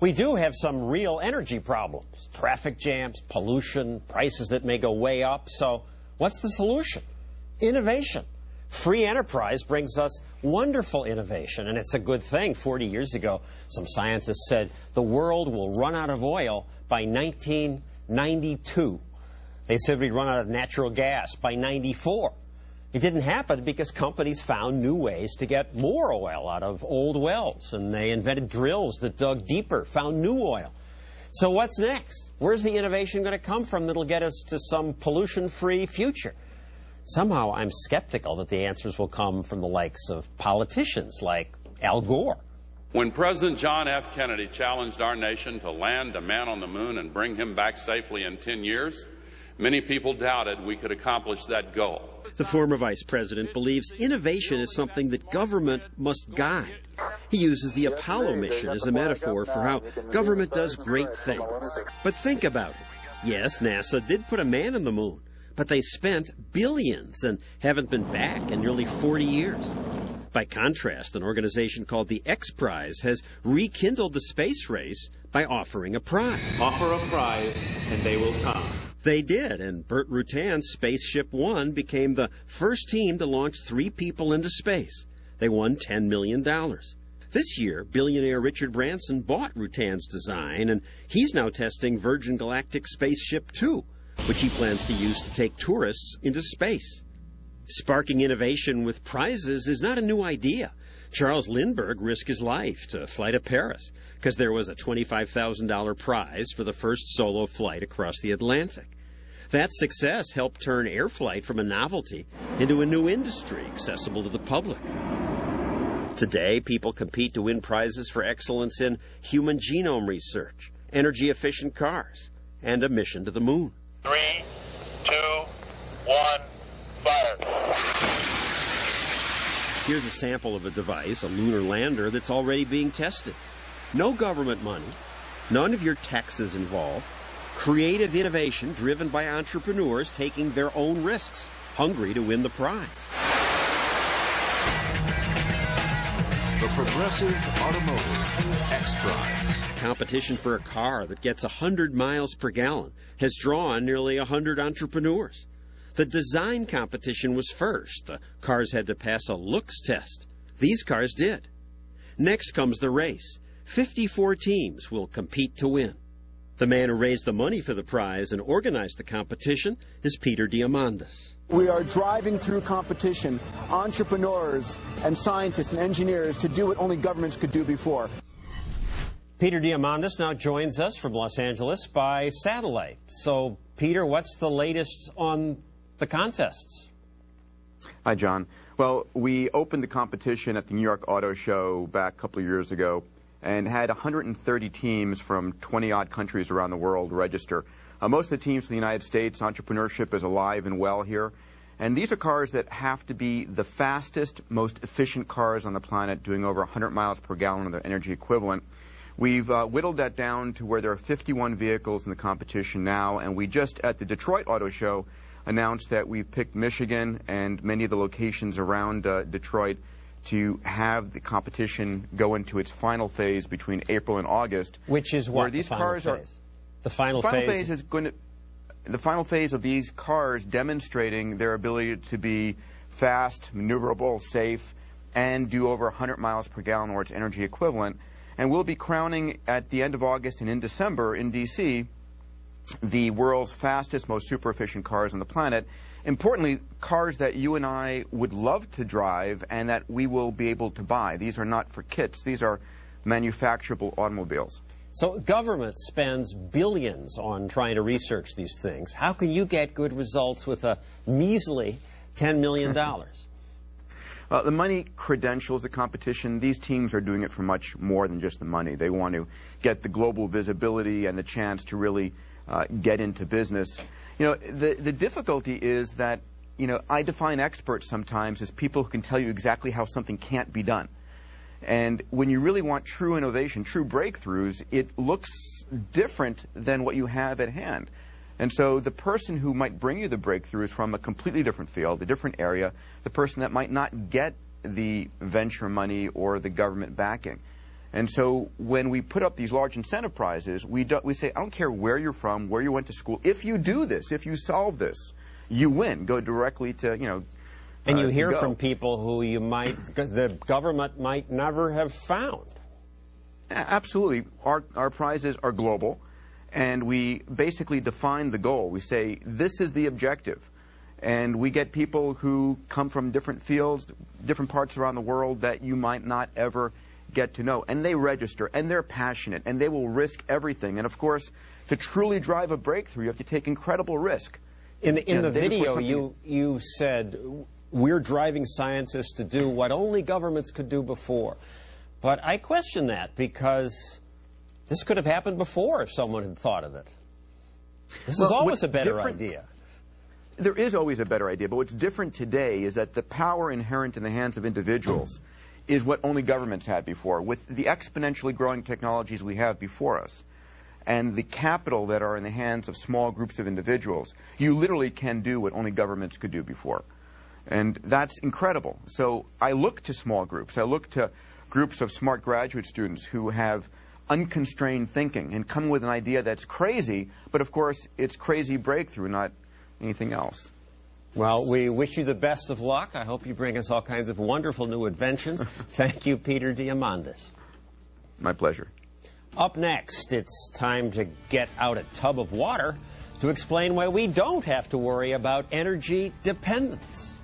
We do have some real energy problems. Traffic jams, pollution, prices that may go way up. So what's the solution? Innovation. Free enterprise brings us wonderful innovation, and it's a good thing. 40 years ago, some scientists said the world will run out of oil by 1992. They said we'd run out of natural gas by 94. It didn't happen because companies found new ways to get more oil out of old wells, and they invented drills that dug deeper, found new oil. So what's next? Where's the innovation going to come from that'll get us to some pollution-free future? Somehow I'm skeptical that the answers will come from the likes of politicians like Al Gore. When President John F. Kennedy challenged our nation to land a man on the moon and bring him back safely in 10 years, many people doubted we could accomplish that goal. The former vice president believes innovation is something that government must guide. He uses the Apollo mission as a metaphor for how government does great things. But think about it. Yes, NASA did put a man on the moon, but they spent billions and haven't been back in nearly 40 years. By contrast, an organization called the X Prize has rekindled the space race by offering a prize. Offer a prize and they will come. They did, and Burt Rutan's Spaceship One became the first team to launch 3 people into space. They won $10 million. This year, billionaire Richard Branson bought Rutan's design, and he's now testing Virgin Galactic Spaceship Two, which he plans to use to take tourists into space. Sparking innovation with prizes is not a new idea. Charles Lindbergh risked his life to fly to Paris because there was a $25,000 prize for the first solo flight across the Atlantic. That success helped turn air flight from a novelty into a new industry accessible to the public. Today, people compete to win prizes for excellence in human genome research, energy-efficient cars, and a mission to the moon. 3, 2, 1, fire. Here's a sample of a device, a lunar lander, that's already being tested. No government money, none of your taxes involved. Creative innovation driven by entrepreneurs taking their own risks, hungry to win the prize. The Progressive Automotive X Prize. Competition for a car that gets 100 miles per gallon has drawn nearly 100 entrepreneurs. The design competition was first. The cars had to pass a looks test. These cars did. Next comes the race. 54 teams will compete to win. The man who raised the money for the prize and organized the competition is Peter Diamandis. We are driving through competition, entrepreneurs and scientists and engineers to do what only governments could do before. Peter Diamandis now joins us from Los Angeles by satellite. So, Peter, what's the latest on the contests? Hi, John. Well, we opened the competition at the New York Auto Show back a couple of years ago and had 130 teams from 20-odd countries around the world register. Most of the teams from the United States, entrepreneurship is alive and well here. And these are cars that have to be the fastest, most efficient cars on the planet, doing over 100 miles per gallon of their energy equivalent. We've whittled that down to where there are 51 vehicles in the competition now, and we just, at the Detroit Auto Show, announced that we've picked Michigan and many of the locations around Detroit to have the competition go into its final phase between April and August. Which is what? Where these cars are. The final phase is going to. The final phase of these cars demonstrating their ability to be fast, maneuverable, safe, and do over 100 miles per gallon or its energy equivalent. And we'll be crowning at the end of August and in December in D.C. the world's fastest, most super efficient cars on the planet. Importantly, cars that you and I would love to drive and that we will be able to buy. These are not for kits. These are manufacturable automobiles. So government spends billions on trying to research these things. How can you get good results with a measly $10 million? The money credentials the competition. These teams are doing it for much more than just the money. They want to get the global visibility and the chance to really get into business. You know, the difficulty is that, you know, I define experts sometimes as people who can tell you exactly how something can't be done. And when you really want true innovation, true breakthroughs, it looks different than what you have at hand. And so the person who might bring you the breakthrough is from a completely different field, a different area, the person that might not get the venture money or the government backing. And so when we put up these large incentive prizes, we say, I don't care where you're from, where you went to school. If you do this, if you solve this, you win. Go directly to, And you hear from people who the government might never have found. Absolutely. Our prizes are global, and we basically define the goal. We say, this is the objective. And we get people who come from different fields, different parts around the world that you might not ever get to know. And they register, and they're passionate, and they will risk everything. And, of course, to truly drive a breakthrough, you have to take incredible risk. In the video, you said, we're driving scientists to do what only governments could do before. But I question that, because this could have happened before if someone had thought of it. This is always a better idea. There is always a better idea, but what's different today is that the power inherent in the hands of individuals is what only governments had before. With the exponentially growing technologies we have before us and the capital that are in the hands of small groups of individuals, you literally can do what only governments could do before. And that's incredible. So I look to small groups. I look to groups of smart graduate students who have unconstrained thinking and come with an idea that's crazy, but of course it's crazy breakthrough, not anything else. Well, we wish you the best of luck. I hope you bring us all kinds of wonderful new inventions. Thank you, Peter Diamandis. My pleasure. Up next, it's time to get out a tub of water to explain why we don't have to worry about energy dependence.